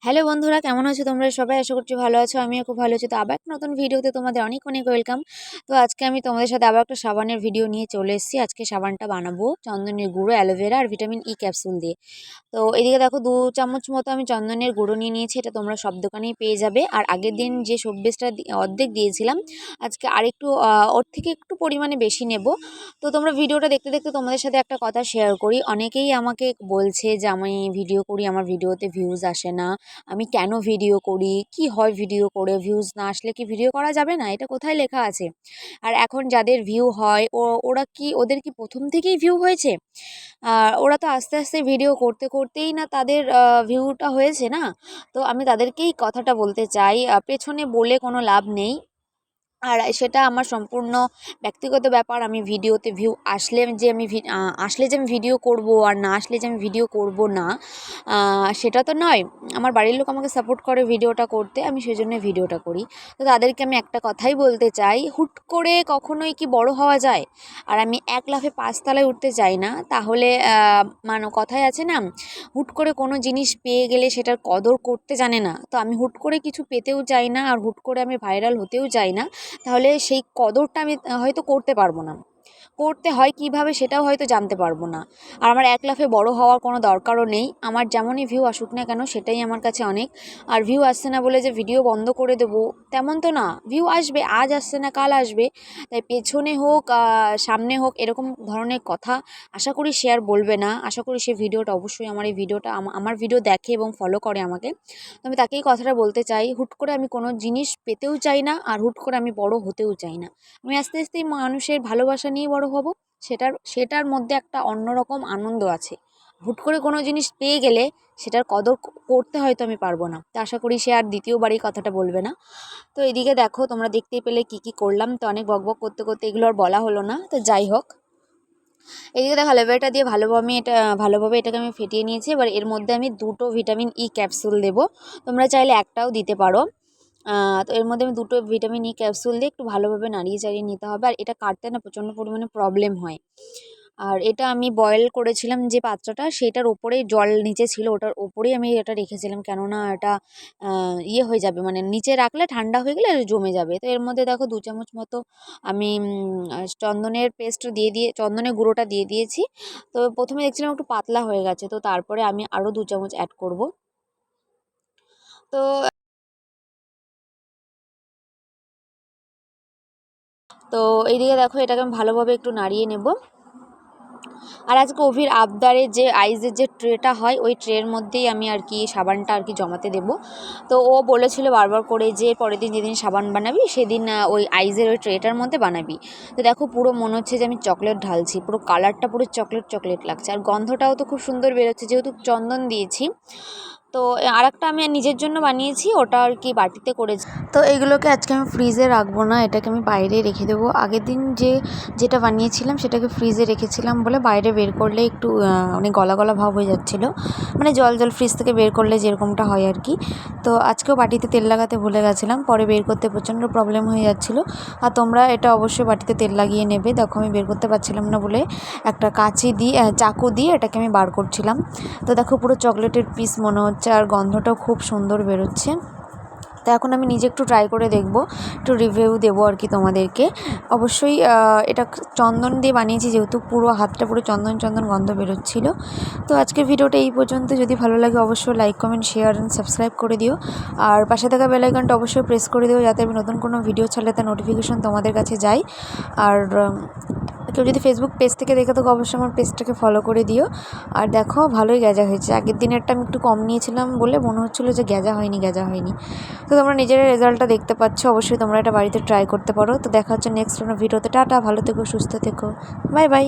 Hello বন্ধুরা, কেমন আছো তোমরা সবাই? আশা করছি ভালো আছো। আমিও খুব ভালো আছি। তো আবার একটা নতুন ভিডিওতে তোমাদের অনেক অনেক ওয়েলকাম। তো আজকে আমি তোমাদের সাথে আবার একটা সাবানের ভিডিও নিয়ে চলে এসেছি। আজকে সাবানটা বানাবো চন্দনের গুঁড়ো, অ্যালোভেরা আর ভিটামিন ই ক্যাপসুল দিয়ে। তো এদিকে দেখো 2 চামচ মতো আমি চন্দনের গুঁড়ো নিয়ে নিয়েছি। এটা তোমরা সব দোকানেই পেয়ে যাবে। আর আগের দিন যে সব্বেসটা অর্ধেক দিয়েছিলাম, আজকে আরেকটু ওর থেকে একটু পরিমাণে বেশি নেব। তো তোমরা ভিডিওটা দেখতে দেখতে তোমাদের সাথে একটা কথা শেয়ার করি। অনেকেই আমাকে বলছে যে আমি ভিডিও করি, আমার ভিডিওতে ভিউজ আসে না। আমি কেন ভিডিও করি? কি হয় ভিডিও করে? ভিউজ না আসলে কি ভিডিও করা যাবে না? এটা কোথায় লেখা আছে? আর এখন যাদের ভিউ হয় ওদের কি প্রথম থেকেই ভিউ হয়েছে? ওরা তো আস্তে আস্তে ভিডিও করতে করতেই না তাদের ভিউটা হয়েছে না? তো আমি তাদেরকেই কথাটা বলতে চাই, পেছনে বলে কোনো লাভ নেই। আর সেটা আমার সম্পূর্ণ ব্যক্তিগত ব্যাপার। আমি ভিডিওতে ভিউ আসলে যে আমি ভিডিও করব, আর না আসলে যে আমি ভিডিও করব না, সেটা তো নয়। আমার বাড়ির লোক আমাকে সাপোর্ট করে ভিডিওটা করতে, আমি সেজন্য ভিডিওটা করি। তো তাদেরকে আমি একটা কথাই বলতে চাই, হুট করে কখনোই কি বড় হওয়া যায়? আর আমি এক লাফে 5 তলায় উঠতে চাই না। তাহলে মানে কথায় আছে না, হুট করে কোনো জিনিস পেয়ে গেলে সেটার কদর করতে জানে না। তো আমি হুট করে কিছু পেতেও চাই না, আর হুট করে আমি ভাইরাল হতেও চাই না। তাহলে সেই কদরটা আমি হয়তো করতে পারবো না। করতে হয় কিভাবে সেটাও হয়তো জানতে পারবো না। আর আমার এক লাফে বড় হওয়ার কোনো দরকারও নেই। আমার যেমনই ভিউ আসুক না কেন, সেটাই আমার কাছে অনেক। আর ভিউ আসছে না বলে যে ভিডিও বন্ধ করে দেবো, তেমন তো না। ভিউ আসবে, আজ আসছে না কাল আসবে। তাই পেছনে হোক সামনে হোক, এরকম ধরনের কথা আশা করি সে আর বলবে না। আশা করি সে ভিডিওটা অবশ্যই আমার ভিডিও দেখে এবং ফলো করে আমাকে। তো আমি তাকেই কথাটা বলতে চাই, হুট করে আমি কোনো জিনিস পেতেও চাই না, আর হুট করে আমি বড় হতেও চাই না। আমি আস্তে আস্তেই মানুষের ভালোবাসা নিয়ে বড় হব। সেটার মধ্যে একটা অন্যরকম আনন্দ আছে। হুট করে কোনো জিনিস পেয়ে গেলে সেটার কদর করতে হয়তো আমি পারবো না। তো আশা করি সে আর দ্বিতীয়বার এই কথাটা বলবে না। তো এদিকে দেখো, তোমরা দেখতেই পেলে কি করলাম। তো অনেক বকবক করতে করতে এগুলো আর বলা হলো না। তো যাই হোক, এদিকে দেখো অ্যালোভেরাটা দিয়ে ভালোভাবে এটাকে আমি ফেটিয়ে নিয়েছি। এবার এর মধ্যে আমি 2টো ভিটামিন ই ক্যাপসুল দেবো। তোমরা চাইলে একটাও দিতে পারো। তো এর মধ্যে আমি 2টো ভিটামিন ই ক্যাপসুল দিয়ে একটু ভালোভাবে নাড়িয়ে চাড়িয়ে নিতে হবে। আর এটা কাটতে না প্রচণ্ড পরিমাণে প্রবলেম হয়। আর এটা আমি বয়েল করেছিলাম যে পাত্রটা, সেটার ওপরেই জল নিচে ছিল, ওটার ওপরেই আমি এটা রেখেছিলাম। কেননা এটা হয়ে যাবে, মানে নিচে রাখলে ঠান্ডা হয়ে গেলে জমে যাবে। তো এর মধ্যে দেখো 2 চামচ মতো আমি চন্দনের গুঁড়োটা দিয়ে দিয়েছি। তো প্রথমে দেখছিলাম একটু পাতলা হয়ে গেছে, তো তারপরে আমি আরও 2 চামচ অ্যাড করব। তো তো এইদিকে দেখো এটাকে আমি ভালোভাবে একটু নাড়িয়ে নেব। আর আজকে অভির আবদারে যে আইসের যে ট্রেটা হয়, ওই ট্রের মধ্যেই আমি আর কি সাবানটা আর কি জমাতে দেব। তো ও বলেছিল বারবার করে যে পরের দিন যেদিন সাবান বানাবি সেদিন ওই আইসের ওই ট্রেটার মধ্যে বানাবি। তো দেখো পুরো মনে হচ্ছে যে আমি চকলেট ঢালছি, পুরো কালারটা পুরো চকলেট চকলেট লাগছে। আর গন্ধটাও তো খুব সুন্দর বেরোচ্ছে, যেহেতু চন্দন দিয়েছি। তো আরেকটা আমি নিজের জন্য বানিয়েছি, ওটা আর কি বাটিতে করেছি। তো এইগুলোকে আজকে আমি ফ্রিজে রাখবো না, এটাকে আমি বাইরে রেখে দেবো। আগের দিন যেটা বানিয়েছিলাম সেটাকে ফ্রিজে রেখেছিলাম বলে বাইরে বের করলে একটু অনেক গলা গলা ভাব হয়ে যাচ্ছিলো, মানে জল জল ফ্রিজ থেকে বের করলে যেরকমটা হয় আর কি। তো আজকেও বাটিতে তেল লাগাতে ভুলে গেছিলাম, পরে বের করতে প্রচণ্ড প্রবলেম হয়ে যাচ্ছিলো। আর তোমরা এটা অবশ্যই বাটিতে তেল লাগিয়ে নেবে। দেখো আমি বের করতে পারছিলাম না বলে একটা চাকু দিয়ে এটাকে আমি বার করছিলাম। তো দেখো পুরো চকলেটের পিস মনে হচ্ছে, আর গন্ধটাও খুব সুন্দর বেরোচ্ছে। তো এখন আমি নিজে একটু ট্রাই করে দেখব, একটু রিভিউ দেবো আর কি তোমাদেরকে। অবশ্যই এটা চন্দন দিয়ে বানিয়েছি, যেহেতু পুরো হাতটা পুরো চন্দন চন্দন গন্ধ বেরোচ্ছিলো। তো আজকের ভিডিওটা এই পর্যন্ত। যদি ভালো লাগে অবশ্যই like comment share and subscribe করে দিও। আর পাশে থাকা বেল আইকনটা অবশ্যই প্রেস করে দিও, যাতে আমি নতুন কোনো ভিডিও ছাড়লে তার নোটিফিকেশন তোমাদের কাছে যায়। আর কেউ যদি ফেসবুক পেজ থেকে দেখে থাকো অবশ্যই আমার পেজটাকে ফলো করে দিও। আর দেখো ভালোই গ্যাজা হয়েছে, আগের দিনেরটা আমি একটু কম নিয়েছিলাম বলে মনে হচ্ছিলো যে গ্যাজা হয়নি। তো তোমরা নিজেরা রেজাল্টটা দেখতে পাচ্ছ, অবশ্যই তোমরা এটা বাড়িতে ট্রাই করতে পারো। তো দেখা হচ্ছে নেক্সট কোনো ভিডিওতে। টাটা, ভালো থেকো, সুস্থ থেকো, বাই বাই।